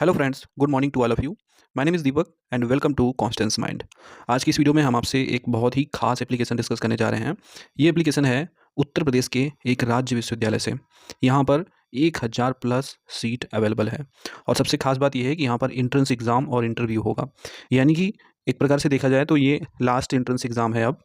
Hello friends, good morning to all of you. My name is Deepak and welcome to Constance mind. आज की इस video में हम आपसे एक बहुत ही खास एप्लीकेशन डिस्कस करने जा रहे हैं। ये एप्लीकेशन है उत्तर प्रदेश के एक राज्य विश्वविद्यालय से। यहाँ पर 1000 प्लस सीट अवेलेबल है और सबसे खास बात यह है कि यहाँ पर एंट्रेंस एग्ज़ाम और इंटरव्यू होगा। यानी कि एक प्रकार से देखा जाए तो ये लास्ट एंट्रेंस एग्ज़ाम है अब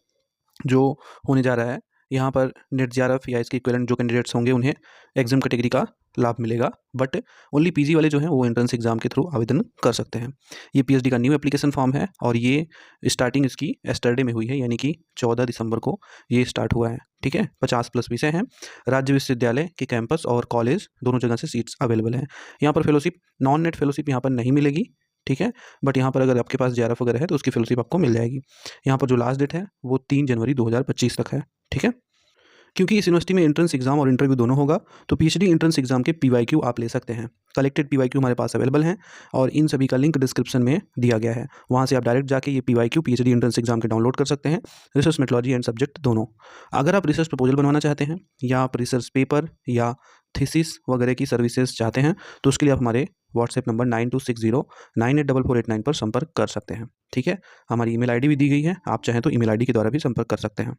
जो होने जा रहा है। यहाँ पर नेट जेआरएफ या इसके इक्विवेलेंट जो कैंडिडेट्स होंगे उन्हें एग्जाम कैटेगरी का लाभ मिलेगा, बट ओनली पीजी वाले जो हैं वो एंट्रेंस एग्जाम के थ्रू आवेदन कर सकते हैं। ये पीएचडी का न्यू एप्लीकेशन फॉर्म है और ये स्टार्टिंग इसकी एस्टरडे में हुई है, यानी कि 14 दिसंबर को ये स्टार्ट हुआ है। ठीक है, 50 प्लस विषय हैं। राज्य विश्वविद्यालय के कैंपस और कॉलेज दोनों जगह से सीट्स अवेलेबल हैं। यहाँ पर फेलोशिप, नॉन नेट फेलोशिप यहाँ पर नहीं मिलेगी। ठीक है, बट यहाँ पर अगर आपके पास जेआरएफ वगैरह है तो उसकी फेलोशिप आपको मिल जाएगी। यहाँ पर जो लास्ट डेट है वो 3 जनवरी 2025 तक है। ठीक है, क्योंकि इस यूनिवर्सिटी में एंट्रेंस एग्जाम और इंटरव्यू दोनों होगा तो पीएचडी एंट्रेंस एग्जाम के पीवाईक्यू आप ले सकते हैं। कलेक्टेड पीवाईक्यू हमारे पास अवेलेबल हैं और इन सभी का लिंक डिस्क्रिप्शन में दिया गया है। वहाँ से आप डायरेक्ट जाके ये पीवाईक्यू पीएचडी एंट्रेंस एग्जाम के डाउनलोड कर सकते हैं, रिसर्च मेथोलॉजी एंड सब्जेक्ट दोनों। अगर आप रिसर्च प्रपोजल बनवाना चाहते हैं या आप रिसर्च पेपर या थीसिस वगैरह की सर्विसेज चाहते हैं तो उसके लिए आप हमारे व्हाट्सएप नंबर 9260984489 पर संपर्क कर सकते हैं। ठीक है, हमारी ईमेल आईडी भी दी गई है, आप चाहें तो ईमेल आईडी के द्वारा भी संपर्क कर सकते हैं।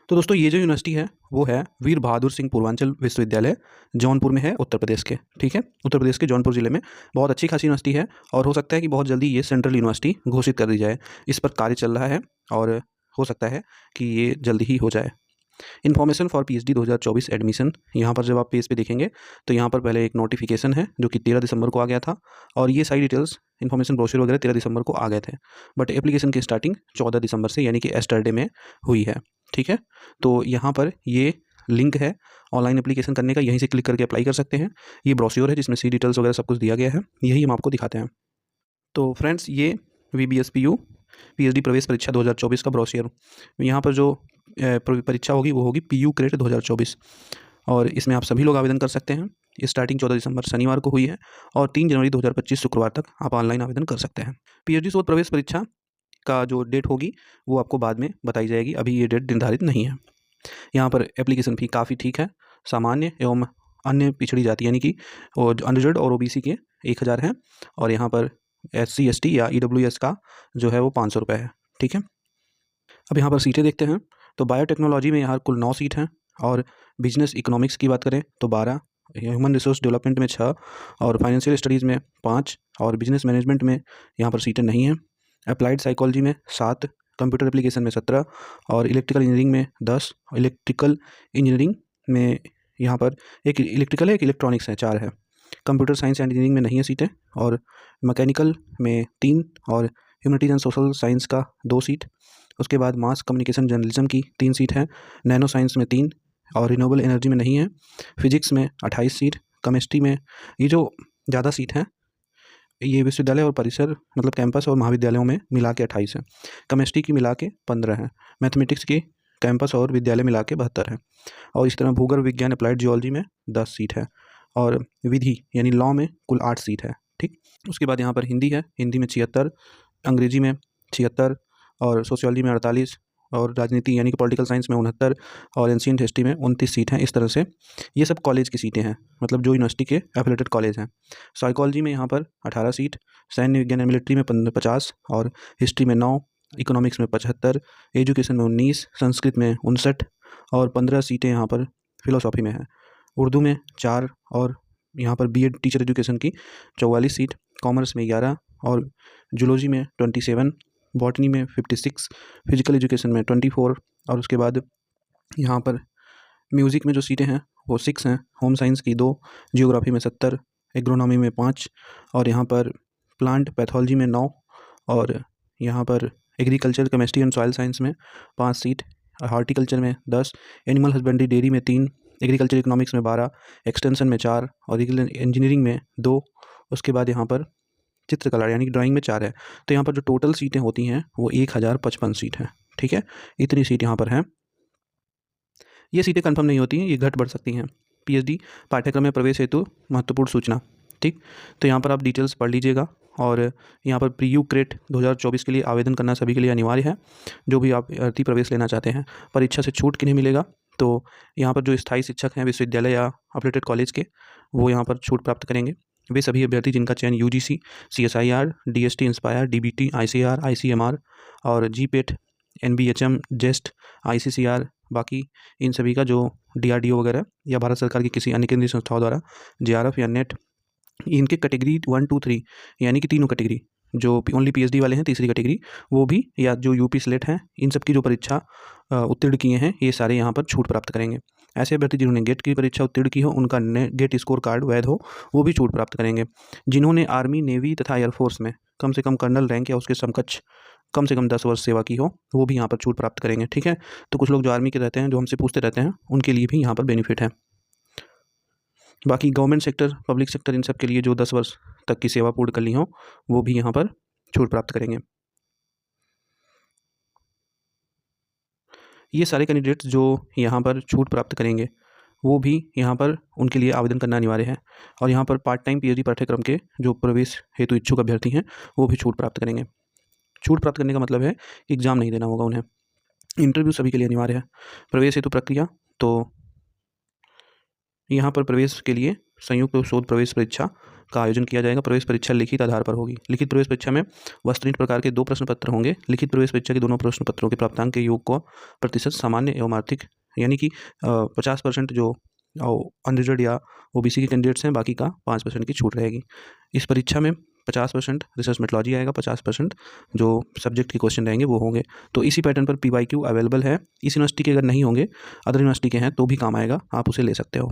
तो दोस्तों ये जो यूनिवर्सिटी है वो है वीर बहादुर सिंह पूर्वांचल विश्वविद्यालय, जौनपुर में है, उत्तर प्रदेश के। ठीक है, उत्तर प्रदेश के जौनपुर जिले में बहुत अच्छी खासी यूनिवर्सिटी है और हो सकता है कि बहुत जल्दी ये सेंट्रल यूनिवर्सिटी घोषित कर दी जाए। इस पर कार्य चल रहा है और हो सकता है कि ये जल्दी ही हो जाए। इन्फॉर्मेशन फॉर पीएचडी 2024 एडमिशन, यहाँ पर जब आप पेज पे देखेंगे तो यहाँ पर पहले एक नोटिफिकेशन है जो कि 13 दिसंबर को आ गया था और ये सारी डिटेल्स इन्फॉर्मेशन ब्रोशर वगैरह 13 दिसंबर को आ गए थे, बट एप्लीकेशन की स्टार्टिंग 14 दिसंबर से यानी कि एस्टरडे में हुई है। ठीक है, तो यहाँ पर ये लिंक है ऑनलाइन एप्लीकेशन करने का, यहीं से क्लिक करके अप्लाई कर सकते हैं। ये ब्रोशर है जिसमें सी डिटेल्स वगैरह सब कुछ दिया गया है, यही हम आपको दिखाते हैं। तो फ्रेंड्स ये VBSPU पीएचडी प्रवेश परीक्षा 2024 का ब्रोशर, यहाँ पर जो परीक्षा होगी वो होगी PU क्रेट 2024 और इसमें आप सभी लोग आवेदन कर सकते हैं। ये स्टार्टिंग 14 दिसंबर शनिवार को हुई है और 3 जनवरी 2025 शुक्रवार तक आप ऑनलाइन आवेदन कर सकते हैं। पीएचडी शोध प्रवेश परीक्षा का जो डेट होगी वो आपको बाद में बताई जाएगी, अभी ये डेट निर्धारित नहीं है। यहाँ पर एप्लीकेशन फ़ी काफ़ी ठीक है, सामान्य एवं अन्य पिछड़ी जाति यानी कि अनरिजर्व्ड और ओबीसी के 1000 हैं और यहाँ पर SC ST या EWS का जो है वो 500 रुपये है। ठीक है, अब यहाँ पर सीटें देखते हैं तो बायोटेक्नोलॉजी में यहाँ कुल 9 सीट हैं और बिजनेस इकोनॉमिक्स की बात करें तो 12, ह्यूमन रिसोर्स डेवलपमेंट में 6 और फाइनेंशियल स्टडीज़ में 5 और बिजनेस मैनेजमेंट में यहाँ पर सीटें नहीं हैं। अप्लाइड साइकोलॉजी में 7, कंप्यूटर एप्लीकेशन में 17 और इलेक्ट्रिकल इंजीनियरिंग में 10। इलेक्ट्रिकल इंजीनियरिंग में यहाँ पर एक इलेक्ट्रिकल है, एक इलेक्ट्रॉनिक्स है, 4 है। कंप्यूटर साइंस एंड इंजीनियरिंग में नहीं है सीटें और मैकेनिकल में 3 और ह्यूमैनिटीज़ एंड सोशल साइंस का 2 सीट। उसके बाद मास कम्युनिकेशन जर्नलिज्म की 3 सीट हैं, नैनो साइंस में 3 और रिन्यूएबल एनर्जी में नहीं है। फिजिक्स में 28 सीट, केमिस्ट्री में ये जो ज़्यादा सीट हैं ये विश्वविद्यालय और परिसर मतलब कैंपस और महाविद्यालयों में मिला के 28 है। केमिस्ट्री की मिला के 15 है। मैथमेटिक्स की कैंपस और विद्यालय मिला के 72 है और इस तरह भूगर्भ विज्ञान अप्लाइड जियोलॉजी में 10 सीट है और विधि यानी लॉ में कुल 8 सीट है। ठीक, उसके बाद यहाँ पर हिंदी है, हिंदी में 76, अंग्रेजी में 76 और सोशियोलॉजी में 48 और राजनीति यानी कि पॉलिटिकल साइंस में 69 और एंशिएंट हिस्ट्री में 29 सीट हैं। इस तरह से ये सब कॉलेज की सीटें हैं, मतलब जो यूनिवर्सिटी के एफिलेटेड कॉलेज हैं। साइकोलॉजी में यहाँ पर 18 सीट, सैन्य विज्ञान एंड मिलिट्री में 50 और हिस्ट्री में 9, इकोनॉमिक्स में 75, एजुकेशन में 19, संस्कृत में 59 और 15 सीटें यहाँ पर फिलोसॉफी में हैं। उर्दू में 4 और यहाँ पर बीएड टीचर एजुकेशन की 44 सीट, कॉमर्स में 11 और जूलॉजी में 27, बॉटनी में 56, फिजिकल एजुकेशन में 24 और उसके बाद यहाँ पर म्यूज़िक में जो सीटें हैं वो 6 हैं, होम साइंस की 2, जियोग्राफी में 70, एग्रोनॉमी में 5 और यहाँ पर प्लांट पैथोलॉजी में 9 और यहाँ पर agriculture chemistry and soil science में 5 सीट, हॉर्टिकल्चर में 10, एनिमल हस्बेंड्री डेयरी में 3, एग्रीकल्चर इकोनॉमिक्स में 12, एक्सटेंशन में 4 और इंजीनियरिंग में 2। उसके बाद यहाँ पर चित्रकला यानी कि ड्राइंग में 4 है। तो यहाँ पर जो टोटल सीटें होती हैं वो 1055 सीट हैं। ठीक है, इतनी सीट यहाँ पर हैं। ये सीटें कंफर्म नहीं होती हैं, ये घट बढ़ सकती हैं। पीएचडी पाठ्यक्रम में प्रवेश हेतु महत्वपूर्ण सूचना। ठीक, तो यहाँ पर आप डिटेल्स पढ़ लीजिएगा और यहाँ पर PU क्रेट 2024 के लिए आवेदन करना सभी के लिए अनिवार्य है, जो भी आप भर्ती प्रवेश लेना चाहते हैं। परीक्षा से छूट किन्हें मिलेगा, तो यहाँ पर जो स्थायी शिक्षक हैं विश्वविद्यालय या अफिलिएटेड कॉलेज के वो यहाँ पर छूट प्राप्त करेंगे वे सभी अभ्यर्थी जिनका चयन UGC, CSIR, DST inspire, DBT, ICR, ICMR और जीपेट, एनबीएचएम, जेस्ट, आईसीसीआर, बाकी इन सभी का जो डीआरडीओ वगैरह या भारत सरकार की किसी अन्य केंद्रीय संस्थाओं द्वारा जेआरएफ या नेट, इनके कैटेगरी 1, 2, 3 यानी कि तीनों कैटेगरी, जो ओनली पीएचडी वाले हैं तीसरी कैटेगरी वो भी, या जो यूपी स्लेट हैं, इन सब की जो परीक्षा उत्तीर्ण किए हैं ये सारे यहाँ पर छूट प्राप्त करेंगे। ऐसे अभ्यर्थी जिन्होंने गेट की परीक्षा उत्तीर्ण की हो, उनका गेट स्कोर कार्ड वैध हो, वो भी छूट प्राप्त करेंगे। जिन्होंने आर्मी, नेवी तथा एयरफोर्स में कम से कम कर्नल रैंक या उसके समकक्ष कम से कम 10 वर्ष सेवा की हो, वो भी यहाँ पर छूट प्राप्त करेंगे। ठीक है, तो कुछ लोग जो आर्मी के रहते हैं, जो हमसे पूछते रहते हैं, उनके लिए भी यहाँ पर बेनिफिट है। बाकी गवर्नमेंट सेक्टर, पब्लिक सेक्टर, इन सब के लिए जो 10 वर्ष तक की सेवा पूर्ण कर ली हो, वो भी यहाँ पर छूट प्राप्त करेंगे। ये सारे कैंडिडेट्स जो यहाँ पर छूट प्राप्त करेंगे, वो भी यहाँ पर उनके लिए आवेदन करना अनिवार्य है। और यहाँ पर पार्ट टाइम पीएचडी पाठ्यक्रम के जो प्रवेश हेतु इच्छुक अभ्यर्थी हैं, वो भी छूट प्राप्त करेंगे। छूट प्राप्त करने का मतलब है कि एग्ज़ाम नहीं देना होगा उन्हें। इंटरव्यू सभी के लिए अनिवार्य है। प्रवेश हेतु प्रक्रिया, तो यहाँ पर प्रवेश के लिए संयुक्त शोध प्रवेश परीक्षा का आयोजन किया जाएगा। प्रवेश परीक्षा लिखित आधार पर होगी। लिखित प्रवेश परीक्षा में वस्तुनिष्ठ प्रकार के 2 प्रश्न पत्र होंगे। लिखित प्रवेश परीक्षा के दोनों प्रश्न पत्रों के प्राप्तांक के योग को प्रतिशत सामान्य एवं आर्थिक, यानी कि 50% जो अनरिजर्व या ओबीसी के कैंडिडेट्स हैं, बाकी का 5% की छूट रहेगी। इस परीक्षा में 50% रिसर्च मेथोलॉजी आएगा, 50% जो सब्जेक्ट के क्वेश्चन रहेंगे वो होंगे। तो इसी पैटर्न पर पीवाईक्यू अवेलेबल है। इस यूनिवर्सिटी के अगर नहीं होंगे, अदर यूनिवर्सिटी के हैं, तो भी काम आएगा, आप उसे ले सकते हो।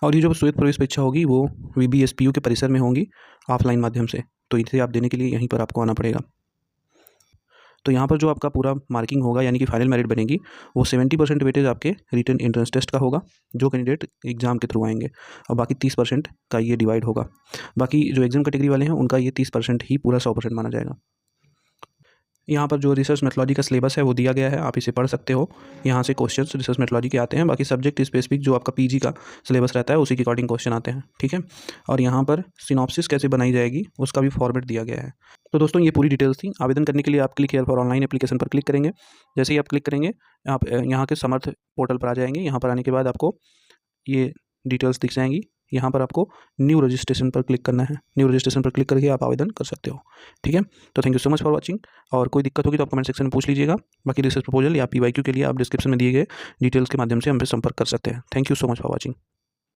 और ये जो श्वेत प्रवेश परीक्षा होगी वो वीबीएसपीयू के परिसर में होंगी, ऑफलाइन माध्यम से। तो इसे आप देने के लिए यहीं पर आपको आना पड़ेगा। तो यहाँ पर जो आपका पूरा मार्किंग होगा, यानी कि फाइनल मेरिट बनेगी, वो 70% वेटेज आपके रिटन एंट्रेंस टेस्ट का होगा, जो कैंडिडेट एग्जाम के थ्रू आएंगे, और बाकी 30% का ये डिवाइड होगा। बाकी जो एग्जाम कैटेगरी वाले हैं, उनका ये 30% ही पूरा 100% माना जाएगा। यहाँ पर जो रिसर्च मेथोलॉजी का सिलेबस है वो दिया गया है, आप इसे पढ़ सकते हो। यहाँ से क्वेश्चंस रिसर्च मेथोलॉजी के आते हैं। बाकी सब्जेक्ट स्पेसिफिक जो आपका पीजी का सिलेबस रहता है, उसी के अकॉर्डिंग क्वेश्चन आते हैं। ठीक है, और यहाँ पर सिनॉप्सिस कैसे बनाई जाएगी उसका भी फॉर्मेट दिया गया है। तो दोस्तों, ये पूरी डिटेल्स थी। आवेदन करने के लिए आप click here for online application पर क्लिक करेंगे। जैसे ही आप क्लिक करेंगे, आप यहाँ के समर्थ पोर्टल पर आ जाएंगे। यहाँ पर आने के बाद आपको ये डिटेल्स दिख जाएंगी। यहाँ पर आपको न्यू रजिस्ट्रेशन पर क्लिक करना है। न्यू रजिस्ट्रेशन पर क्लिक करके आप आवेदन कर सकते हो। ठीक है, तो thank you so much for watching. और कोई दिक्कत होगी तो आप कमेंट सेक्शन में पूछ लीजिएगा। बाकी रिसर्च प्रपोजल या पीवाईक्यू के लिए आप डिस्क्रिप्शन में दिए गए डिटेल्स के माध्यम से हमसे संपर्क कर सकते हैं। Thank you so much for watching.